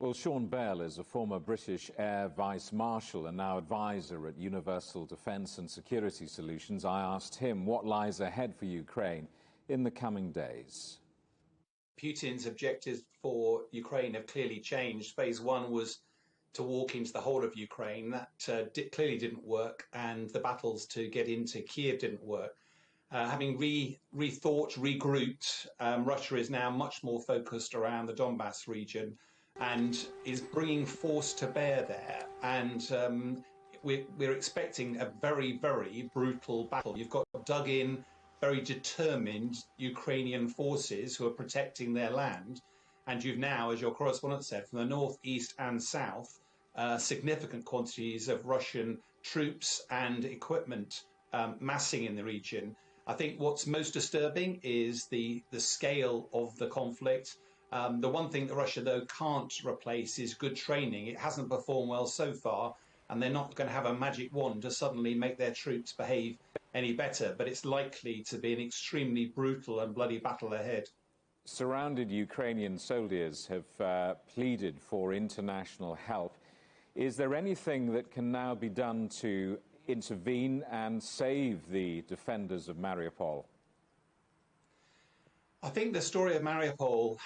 Well, Sean Bell is a former British Air Vice-Marshal and now advisor at Universal Defence and Security Solutions. I asked him what lies ahead for Ukraine in the coming days. Putin's objectives for Ukraine have clearly changed. Phase one was to walk into the whole of Ukraine. That clearly didn't work, and the battles to get into Kiev didn't work. Having rethought, regrouped, Russia is now much more focused around the Donbass region and is bringing force to bear there. And we're expecting a very, very brutal battle. You've got dug-in, very determined Ukrainian forces who are protecting their land. And you've now, as your correspondent said, from the north, east and south, significant quantities of Russian troops and equipment massing in the region. I think what's most disturbing is the scale of the conflict. The one thing that Russia, though, can't replace is good training. It hasn't performed well so far, and they're not going to have a magic wand to suddenly make their troops behave any better. But it's likely to be an extremely brutal and bloody battle ahead. Surrounded Ukrainian soldiers have pleaded for international help. Is there anything that can now be done to intervene and save the defenders of Mariupol? I think the story of Mariupol,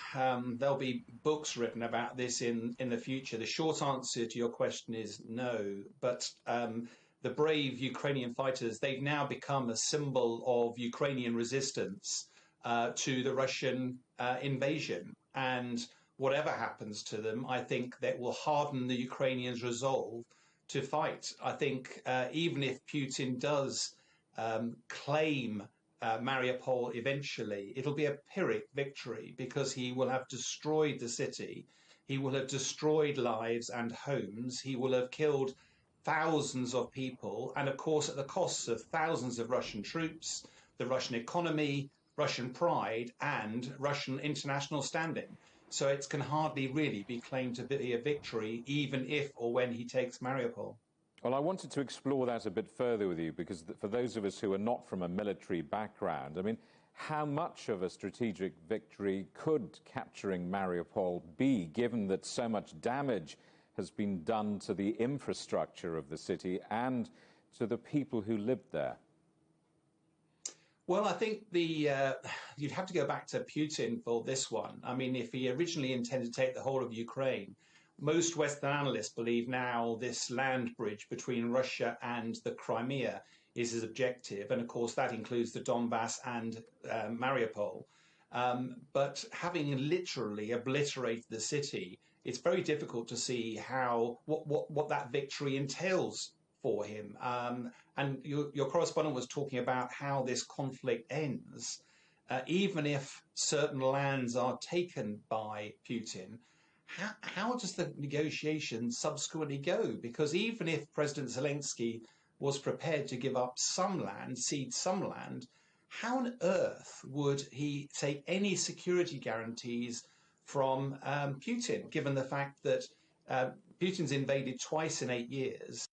there'll be books written about this in the future. The short answer to your question is no, but the brave Ukrainian fighters, they've now become a symbol of Ukrainian resistance to the Russian invasion. And whatever happens to them, I think that will harden the Ukrainians' resolve to fight. I think even if Putin does claim Mariupol eventually, it'll be a Pyrrhic victory because he will have destroyed the city. He will have destroyed lives and homes. He will have killed thousands of people. And of course, at the costs of thousands of Russian troops, the Russian economy, Russian pride and Russian international standing. So it can hardly really be claimed to be a victory, even if or when he takes Mariupol. Well, I wanted to explore that a bit further with you, because for those of us who are not from a military background, I mean, how much of a strategic victory could capturing Mariupol be, given that so much damage has been done to the infrastructure of the city and to the people who lived there? Well, I think you'd have to go back to Putin for this one. I mean, if he originally intended to take the whole of Ukraine, most Western analysts believe now this land bridge between Russia and the Crimea is his objective. And of course, that includes the Donbass and Mariupol. But having literally obliterated the city, it's very difficult to see what that victory entails for him. And your correspondent was talking about how this conflict ends. Even if certain lands are taken by Putin, how does the negotiation subsequently go? Because even if President Zelensky was prepared to give up some land, cede some land, how on earth would he take any security guarantees from Putin, given the fact that Putin's invaded twice in 8 years?